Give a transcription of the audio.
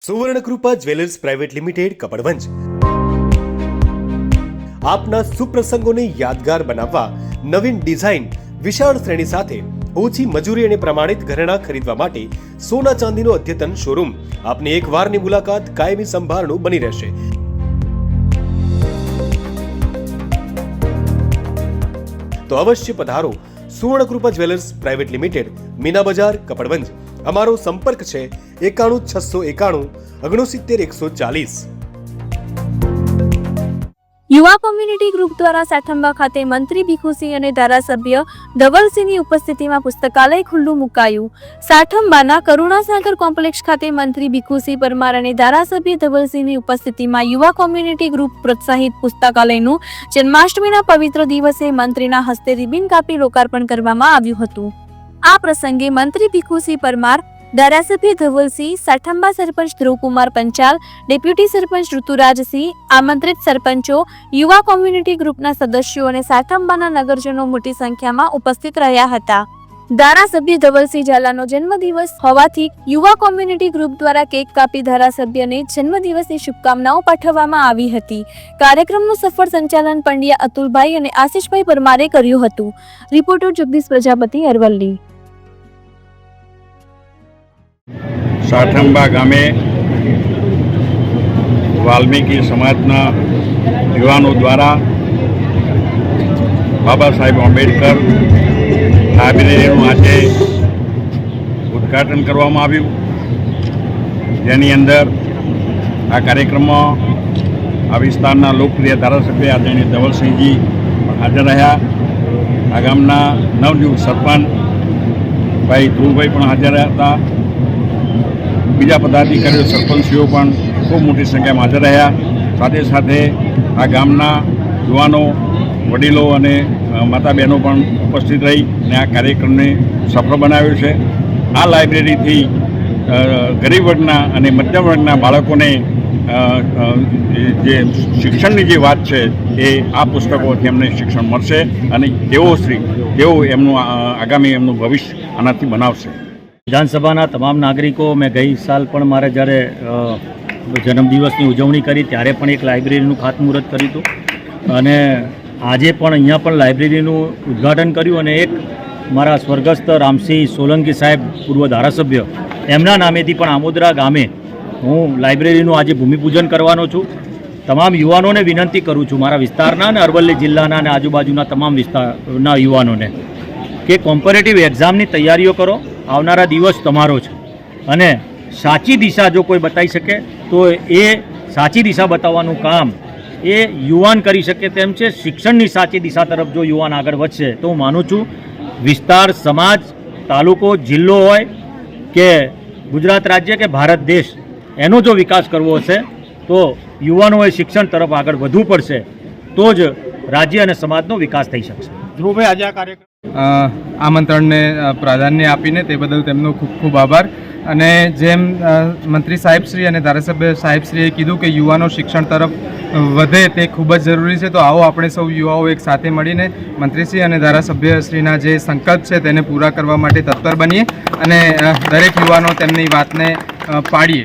Suvarnakrupa jewellers private limited Kapadvanj આપના સુપ્રસંગોને યાદગાર બનાવવા નવીન ડિઝાઇન વિશાળ શ્રેણી સાથે ઓછી મજૂરી અને પ્રમાણિત ઘરેણાં ખરીદવા માટે સોના ચાંદીનો અદ્યતન શોરૂમ આપની એક વારની મુલાકાત કાયમી સંભાળનું બની રહેશે। તો અવશ્ય પધારો Suvarnakrupa jewellers private limited, Meena બજાર, કપડવંજ। અમારો સંપર્ક છે 91 691 69 140। યુવા કોમ્યુનિટી ગ્રુપ દ્વારા સાઠંબા ખાતે મંત્રી ભીખુસિંહ અને ધારાસભ્ય ધવલસિંહની ઉપસ્થિતિમાં પુસ્તકાલય ખુલ્લું મુકાયું। સાઠંબાના કરુણાસાગર કોમ્પ્લેક્સ ખાતે મંત્રી ભીખુસિંહ પરમાર અને ધારાસભ્ય ધવલસિંહની ઉપસ્થિતિમાં યુવા કોમ્યુનિટી ગ્રુપ પ્રોત્સાહિત પુસ્તકાલયનું જન્માષ્ટમીના પવિત્ર દિવસે મંત્રીના હસ્તે રિબિન કાપી લોકાર્પણ કરવામાં આવ્યું હતું। આ પ્રસંગે મંત્રી ભીખુસિંહ પરમાર, ધારાસભ્ય ધવલસિંહ, સાઠંબા સરપંચ ધ્રુવકુમાર પંચાલ, ડેપ્યુટી સરપંચ ઋતુરાજસિંહ, આમંત્રિત સરપંચો, યુવા કોમ્યુનિટી ગ્રુપના સદસ્યો અને સાઠંબાના નગરજનો મોટી સંખ્યામાં ઉપસ્થિત રહ્યા હતા। ધારાસભ્ય ધવલસિંહ ઝાલાનો જન્મદિવસ હોવાથી યુવા કોમ્યુનિટી ગ્રુપ દ્વારા કેક કાપી ધારાસભ્યને જન્મદિવસની શુભકામનાઓ પાઠવવામાં આવી હતી। કાર્યક્રમનું સફળ સંચાલન પંડ્યા અતુલભાઈ અને આશિષભાઈ પરમારે કર્યું હતું। રિપોર્ટર જગદીશ પ્રજાપતિ, અરવલ્લી। સાઠંબા ગામે વાલ્મીકી સમાજના યુવાનો દ્વારા બાબા સાહેબ આંબેડકર લાઇબ્રેરીનું આજે ઉદ્ઘાટન કરવામાં આવ્યું, જેની અંદર આ કાર્યક્રમમાં આ વિસ્તારના લોકપ્રિય ધારાસભ્ય આદરણીય ધવલસિંહજી હાજર રહ્યા। આ ગામના નવનિયુક્ત સરપંચ ભાઈ ધ્રુવભાઈ પણ હાજર હતા। બીજા પદાધિકારીઓ, સરપંચીઓ પણ ખૂબ મોટી સંખ્યામાં હાજર રહ્યા। સાથે સાથે આ ગામના યુવાનો, વડીલો અને માતા બહેનો પણ ઉપસ્થિત રહી અને આ કાર્યક્રમને સફળ બનાવ્યો છે। આ લાઇબ્રેરીથી ગરીબ વર્ગના અને મધ્યમ વર્ગના બાળકોને જે શિક્ષણની જે વાત છે એ આ પુસ્તકોથી એમને શિક્ષણ મળશે અને તેઓ એમનું આગામી એમનું ભવિષ્ય આનાથી બનાવશે। વિધાનસભાના તમામ નાગરિકો, મેં ગઈ સાલ પણ મારે જ્યારે જન્મદિવસની ઉજવણી કરી ત્યારે પણ એક લાઇબ્રેરીનું ખાતમુહૂર્ત કર્યું હતું અને આજે પણ અહીંયા પણ લાઇબ્રેરીનું ઉદ્ઘાટન કર્યું અને એક મારા સ્વર્ગસ્થ રામસિંહ સોલંકી સાહેબ, પૂર્વ ધારાસભ્ય, એમના નામેથી પણ આમોદરા ગામે હું લાઇબ્રેરીનું આજે ભૂમિપૂજન કરવાનો છું। તમામ યુવાનોને વિનંતી કરું છું, મારા વિસ્તારના અને અરવલ્લી જિલ્લાના અને આજુબાજુના તમામ વિસ્તારના યુવાનોને, કે કોમ્પિટિટિવ એક્ઝામની તૈયારીઓ કરો। આવનારા દિવસ તમારો છે અને સાચી દિશા જો કોઈ બતાવી શકે તો એ સાચી દિશા બતાવવાનું કામ એ યુવાન કરી શકે તેમ છે। શિક્ષણની સાચી દિશા તરફ જો યુવાન આગળ વધશે તો હું માનું છું વિસ્તાર, સમાજ, તાલુકો, જિલ્લો હોય કે ગુજરાત રાજ્ય કે ભારત દેશ, એનો જો વિકાસ કરવો હશે તો યુવાનોએ શિક્ષણ તરફ આગળ વધવું પડશે, તો જ રાજ્ય અને સમાજનો વિકાસ થઈ શકશે। ધ્રુવભાઈ, આજે આ કાર્યક્રમ આમંત્રણને પ્રાધાન્ય આપીને તે બદલ તેમનો ખૂબ ખૂબ આભાર। અને જેમ મંત્રી સાહેબશ્રી અને ધારાસભ્ય સાહેબશ્રીએ કીધું કે યુવાનો શિક્ષણ તરફ વધે તે ખૂબ જ જરૂરી છે, તો આવો આપણે સૌ યુવાઓ એક સાથે મળીને મંત્રીશ્રી અને ધારાસભ્યશ્રીના જે સંકલ્પ છે તેને પૂરા કરવા માટે તત્પર બનીએ અને દરેક યુવાનો તેમની વાતને પાડીએ।